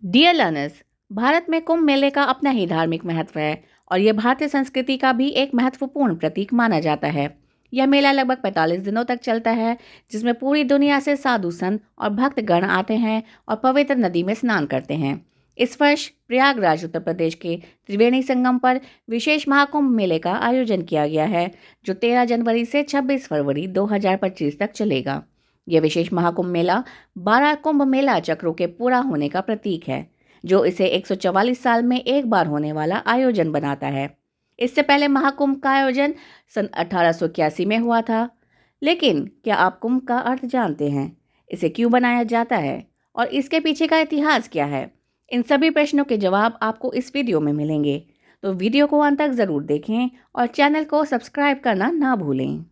Dear learners, Bharat में कुंभ मेले का अपना ही धार्मिक महत्व है और यह भारतीय संस्कृति का भी एक महत्वपूर्ण प्रतीक माना जाता है। यह मेला लगभग 45 दिनों तक चलता है, जिसमें पूरी दुनिया से साधु संत और भक्तगण आते हैं और पवित्र नदी में स्नान करते हैं। इस वर्ष प्रयागराज उत्तर प्रदेश के त्रिवेणी संगम पर विशेष महाकुंभ मेले का आयोजन किया गया है, जो 13 जनवरी से 26 फरवरी 2025 तक चलेगा। यह विशेष महाकुंभ मेला 12 कुंभ मेला चक्रों के पूरा होने का प्रतीक है, जो इसे 144 साल में एक बार होने वाला आयोजन बनाता है। इससे पहले महाकुंभ का आयोजन सन 1881 में हुआ था। लेकिन क्या आप कुंभ का अर्थ जानते हैं? इसे क्यों बनाया जाता है और इसके पीछे का इतिहास क्या है? इन सभी प्रश्नों के जवाब आपको इस वीडियो में मिलेंगे, तो वीडियो को अंत तक ज़रूर देखें और चैनल को सब्सक्राइब करना ना भूलें।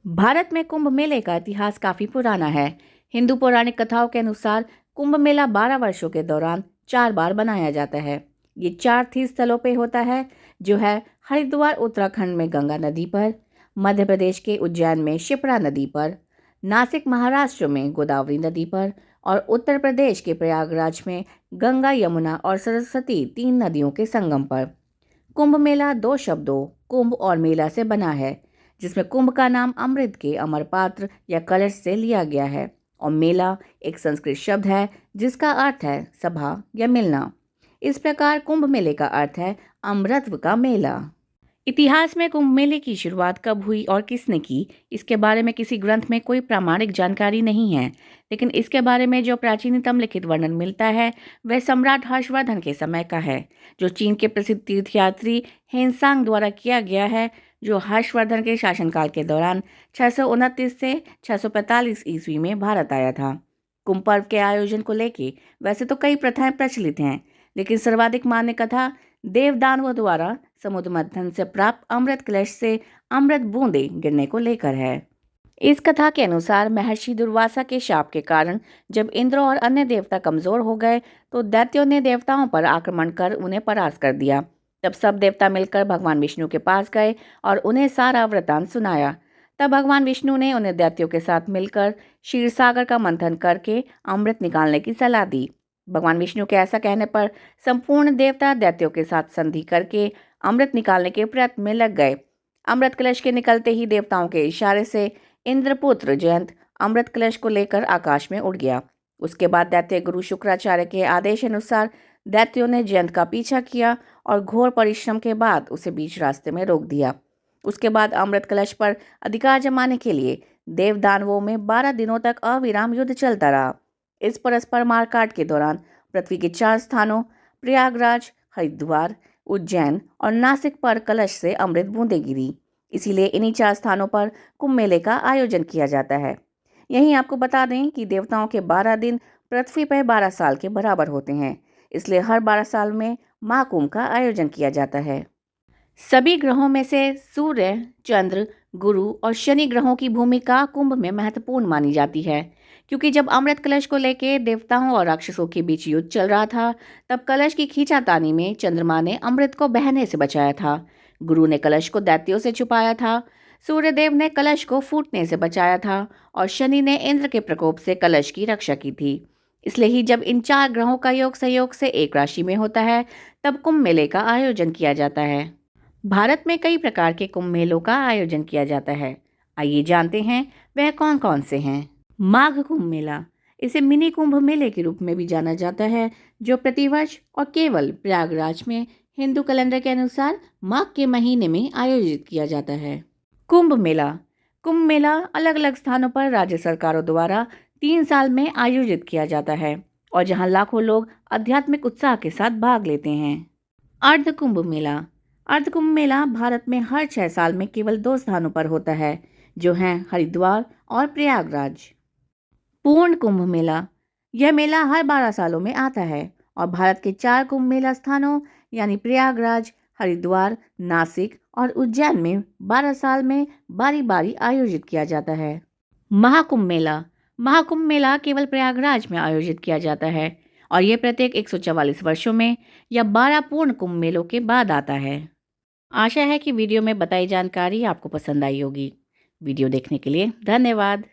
भारत में कुंभ मेले का इतिहास काफी पुराना है। हिंदू पौराणिक कथाओं के अनुसार कुंभ मेला 12 वर्षों के दौरान 4 बार बनाया जाता है। ये 4 तीर्थ स्थलों पे होता है, जो है हरिद्वार उत्तराखंड में गंगा नदी पर, मध्य प्रदेश के उज्जैन में शिप्रा नदी पर, नासिक महाराष्ट्र में गोदावरी नदी पर और उत्तर प्रदेश के प्रयागराज में गंगा, यमुना और सरस्वती 3 नदियों के संगम पर। कुंभ मेला 2 शब्दों कुंभ और मेला से बना है, जिसमें कुंभ का नाम अमृत के अमर पात्र या कलश से लिया गया है और मेला एक संस्कृत शब्द है जिसका अर्थ है सभा या मिलना। इस प्रकार कुंभ मेले का अर्थ है अमृतत्व का मेला। इतिहास में कुंभ मेले की शुरुआत कब हुई और किसने की, इसके बारे में किसी ग्रंथ में कोई प्रामाणिक जानकारी नहीं है। लेकिन इसके बारे में जो प्राचीनतम लिखित वर्णन मिलता है वह सम्राट हर्षवर्धन के समय का है, जो चीन के प्रसिद्ध तीर्थयात्री हेनसांग द्वारा किया गया है, जो हर्षवर्धन के शासनकाल के दौरान 629 से 645 ईस्वी में भारत आया था। कुंभ पर्व के आयोजन को लेके वैसे तो कई प्रथाएं प्रचलित हैं, लेकिन सर्वाधिक मान्य कथा देवदानवों द्वारा समुद्र मंथन से प्राप्त अमृत कलश से अमृत बूंदें गिरने को लेकर है। इस कथा के अनुसार महर्षि दुर्वासा के शाप के कारण जब इंद्र और अन्य देवता कमजोर हो गए, तो दैत्यों ने देवताओं पर आक्रमण कर उन्हें परास्त कर दिया। तब सब देवता मिलकर भगवान विष्णु के पास गए और उन्हें सारा वृतांत सुनाया। तब भगवान विष्णु ने उन्हें दैत्यों के साथ मिलकर क्षीर सागर का मंथन करके अमृत निकालने की सलाह दी। भगवान विष्णु के ऐसा कहने पर संपूर्ण देवता दैत्यों के साथ संधि करके अमृत निकालने के प्रयत्न में लग गए। अमृत कलश के निकलते ही देवताओं के इशारे से इंद्रपुत्र जयंत अमृत कलश को लेकर आकाश में उड़ गया। उसके बाद दैत्य गुरु शुक्राचार्य के आदेश अनुसार दैत्यों ने जयंत का पीछा किया और घोर परिश्रम के बाद उसे बीच रास्ते में रोक दिया। उसके बाद अमृत कलश पर अधिकार जमाने के लिए देव दानवों में 12 दिनों तक अविराम युद्ध चलता रहा। इस परस्पर मारकाट के दौरान पृथ्वी के 4 स्थानों प्रयागराज, हरिद्वार, उज्जैन और नासिक पर कलश से अमृत बूंदें गिरी। इसीलिए इन्हीं 4 स्थानों पर कुंभ मेले का आयोजन किया जाता है। यहीं आपको बता दें कि देवताओं के 12 दिन पृथ्वी पर 12 साल के बराबर होते हैं, इसलिए हर 12 साल में महाकुंभ का आयोजन किया जाता है। सभी ग्रहों में से सूर्य, चंद्र, गुरु और शनि ग्रहों की भूमिका कुंभ में महत्वपूर्ण मानी जाती है, क्योंकि जब अमृत कलश को लेकर देवताओं और राक्षसों के बीच युद्ध चल रहा था, तब कलश की खींचातानी में चंद्रमा ने अमृत को बहने से बचाया था, गुरु ने कलश को दैत्यों से छुपाया था, सूर्यदेव ने कलश को फूटने से बचाया था और शनि ने इंद्र के प्रकोप से कलश की रक्षा की थी। इसलिए ही जब इन 4 ग्रहों का योग संयोग से एक राशि में होता है, तब कुंभ मेले का आयोजन किया जाता है। भारत में कई प्रकार के कुंभ मेलों का आयोजन किया जाता है। आइए जानते हैं वह कौन कौन से हैं। माघ कुंभ मेला, इसे मिनी कुंभ मेले के रूप में भी जाना जाता है, जो प्रतिवर्ष और केवल प्रयागराज में हिंदू कैलेंडर के अनुसार माघ के महीने में आयोजित किया जाता है। कुंभ मेला, कुंभ मेला अलग अलग स्थानों पर राज्य सरकारों द्वारा 3 साल में आयोजित किया जाता है और जहां लाखों लोग आध्यात्मिक उत्साह के साथ भाग लेते हैं। अर्ध कुंभ मेला, अर्ध कुंभ मेला भारत में हर 6 साल में केवल 2 स्थानों पर होता है, जो हैं हरिद्वार और प्रयागराज। पूर्ण कुंभ मेला, यह मेला हर 12 सालों में आता है और भारत के 4 कुंभ मेला स्थानों यानी प्रयागराज, हरिद्वार, नासिक और उज्जैन में 12 साल में बारी बारी आयोजित किया जाता है। महाकुंभ मेला, महाकुंभ मेला केवल प्रयागराज में आयोजित किया जाता है और यह प्रत्येक 144 वर्षों में या 12 पूर्ण कुंभ मेलों के बाद आता है। आशा है कि वीडियो में बताई जानकारी आपको पसंद आई होगी। वीडियो देखने के लिए धन्यवाद।